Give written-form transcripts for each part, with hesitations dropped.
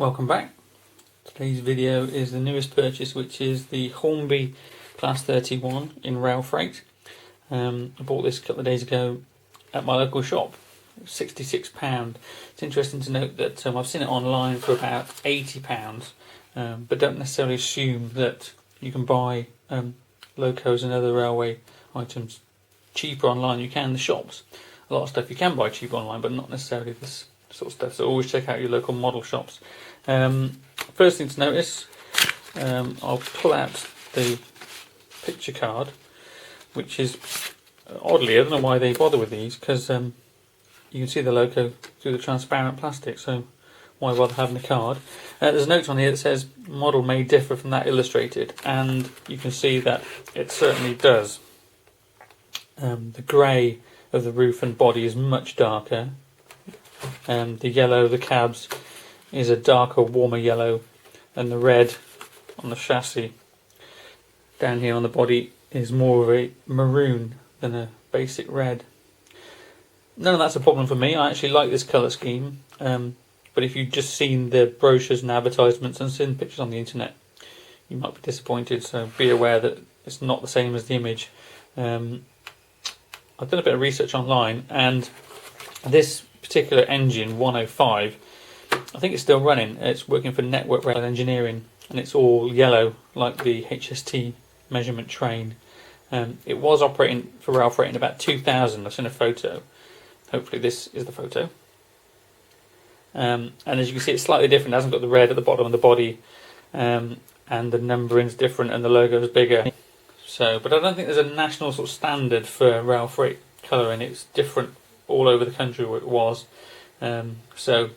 Welcome back. Today's video is the newest purchase, which is the Hornby Class 31 in Railfreight. I bought this a couple of days ago at my local shop. £66. It's interesting to note that I've seen it online for about £80, but don't necessarily assume that you can buy locos and other railway items cheaper online. You can in the shops. A lot of stuff you can buy cheaper online, but not necessarily this sort of stuff. So always check out your local model shops. First thing to notice, I'll pull out the picture card, which is oddly, I don't know why they bother with these, because you can see the logo through the transparent plastic, so why bother having a card? There's a note on here that says model may differ from that illustrated, and you can see that it certainly does. The grey of the roof and body is much darker. The yellow of the cabs is a darker, warmer yellow, and the red on the chassis down here on the body is more of a maroon than a basic red. None of that's a problem for me. I actually like this colour scheme, but if you've just seen the brochures and advertisements and seen pictures on the internet, you might be disappointed, so be aware that it's not the same as the image. I've done a bit of research online, and this particular engine 105, I think it's still running. It's working for Network Rail Engineering, and it's all yellow like the HST measurement train. It was operating for Railfreight in about 2000. I've seen a photo. Hopefully this is the photo. And as you can see, it's slightly different. It hasn't got the red at the bottom of the body, and the numbering's different and the logo's bigger. So, but I don't think there's a national sort of standard for Railfreight colouring. It's different all over the country where it was. So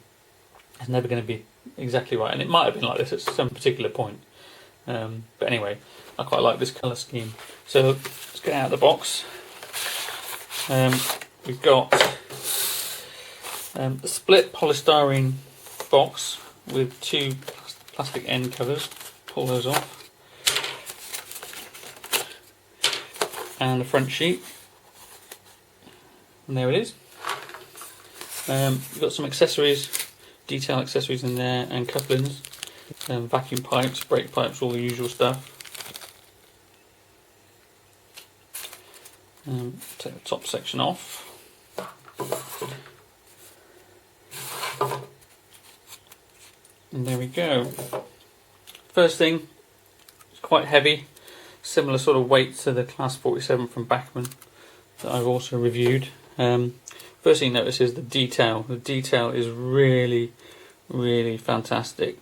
it's never going to be exactly right, and it might have been like this at some particular point. But anyway, I quite like this colour scheme. So let's get out of the box. We've got a split polystyrene box with two plastic end covers. Pull those off. And the front sheet. And there it is. We've got some accessories, detail accessories in there, and couplings, vacuum pipes, brake pipes, all the usual stuff. Take the top section off. And there we go. First thing, it's quite heavy, similar sort of weight to the Class 47 from Bachmann that I've also reviewed. First thing you notice is the detail. The detail is really, really fantastic.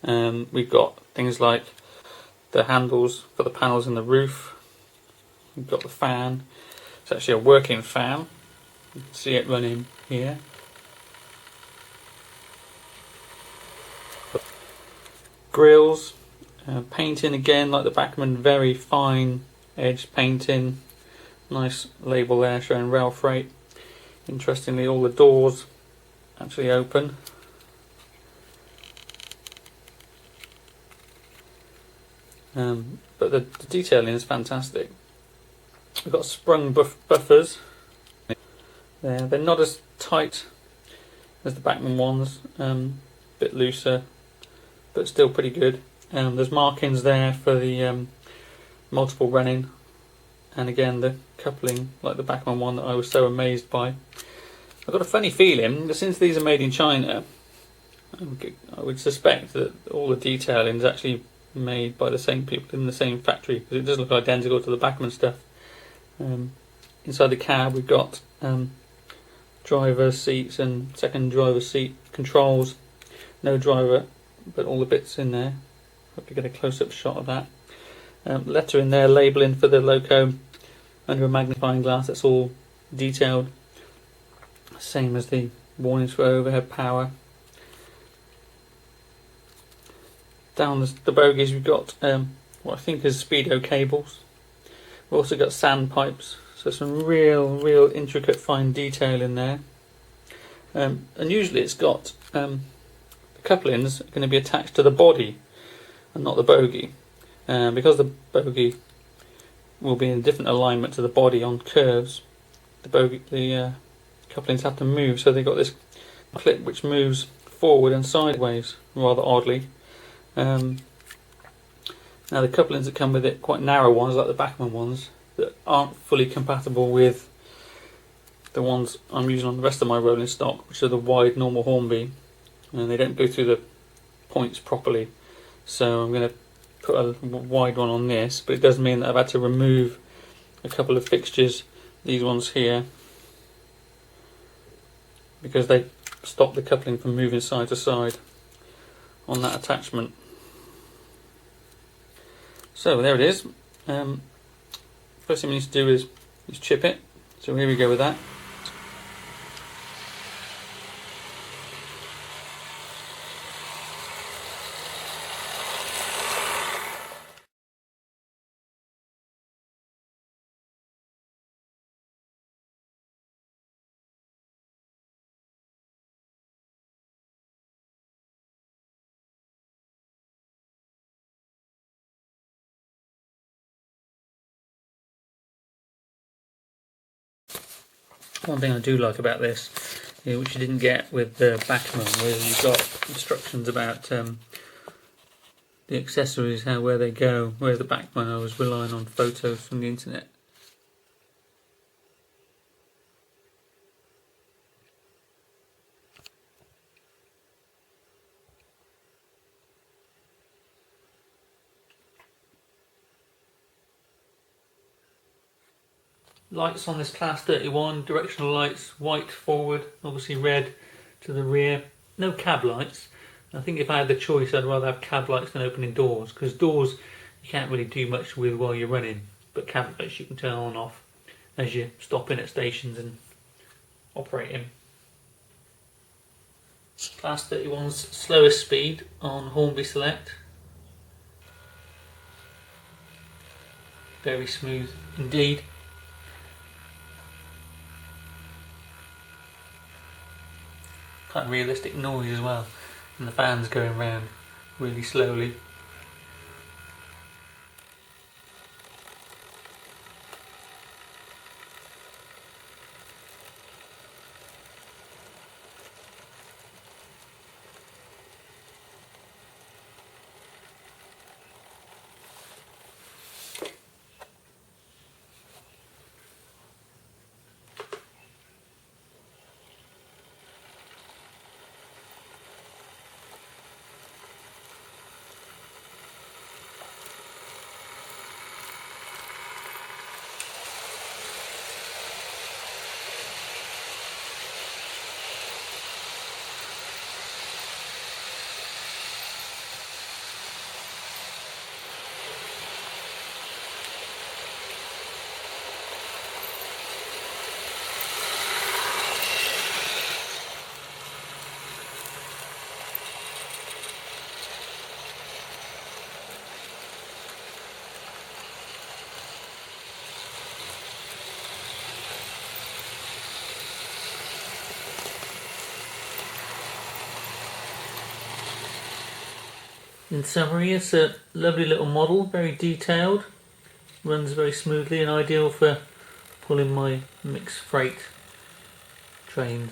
We've got things like the handles for the panels in the roof. We've got the fan. It's actually a working fan. You can see it running here. Grills, painting again like the Bachmann, very fine edge painting. Nice label there showing Railfreight. Interestingly, all the doors actually open. But the detailing is fantastic. We've got sprung buffers there. They're not as tight as the Bachmann ones, a bit looser, but still pretty good. There's markings there for the multiple running, and again the coupling like the Bachmann one that I was so amazed by. I've got a funny feeling that since these are made in China, I would suspect that all the detailing is actually made by the same people in the same factory, because it does look identical to the Bachmann stuff. Inside the cab we've got driver seats and second driver seat controls. No driver, but all the bits in there. Hope you get a close-up shot of that. Letter in there, labelling for the loco under a magnifying glass. That's all detailed, same as the warnings for overhead power. Down the bogies we've got what I think is speedo cables. We've also got sand pipes, so some real intricate fine detail in there. And usually it's got the couplings are going to be attached to the body and not the bogie, because the bogie will be in a different alignment to the body on curves. The couplings have to move, so they've got this clip which moves forward and sideways, rather oddly. Now the couplings that come with it, quite narrow ones like the Bachmann ones, that aren't fully compatible with the ones I'm using on the rest of my rolling stock, which are the wide normal Hornby, and they don't go through the points properly. So I'm going to put a wide one on this, but it does mean that I've had to remove a couple of fixtures, these ones here, because they stop the coupling from moving side to side on that attachment. So there it is. First thing we need to do is chip it. So here we go with that. One thing I do like about this, which you didn't get with the Bachmann, was you've got instructions about the accessories, where they go. Whereas the Bachmann, I was relying on photos from the internet. Lights on this Class 31, directional lights, white forward, obviously red to the rear. No cab lights. I think if I had the choice, I'd rather have cab lights than opening doors, because doors you can't really do much with while you're running, but cab lights you can turn on and off as you stop in at stations and operate in. Class 31's slowest speed on Hornby Select. Very smooth indeed. Quite realistic noise as well, and the fans going round really slowly. In summary, it's a lovely little model, very detailed, runs very smoothly and ideal for pulling my mixed freight trains.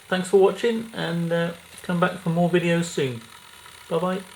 Thanks for watching, and come back for more videos soon. Bye bye.